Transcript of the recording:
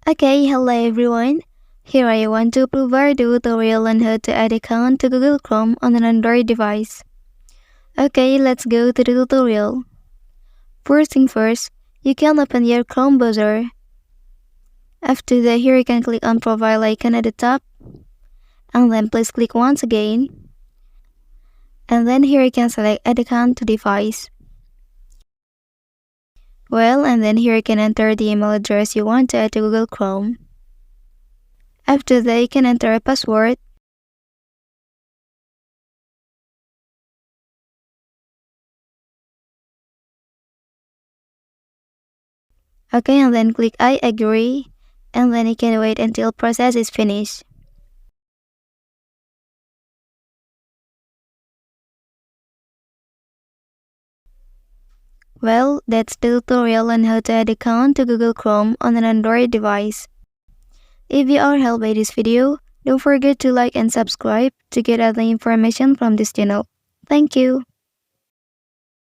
Okay, hello everyone. Here I want to provide a tutorial on how to add account to Google Chrome on an Android device. Okay, let's go to the tutorial. First thing first, you can open your Chrome browser. After that, here you can click on profile icon at the top. And then please click once again. And then here you can select add account to device. And then here you can enter the email address you want to add to Google Chrome. After that, you can enter a password. Okay, and then click I agree, and then you can wait until process is finished. That's the tutorial on how to add account to Google Chrome on an Android device. If you are helped by this video, don't forget to like and subscribe to get other information from this channel. Thank you.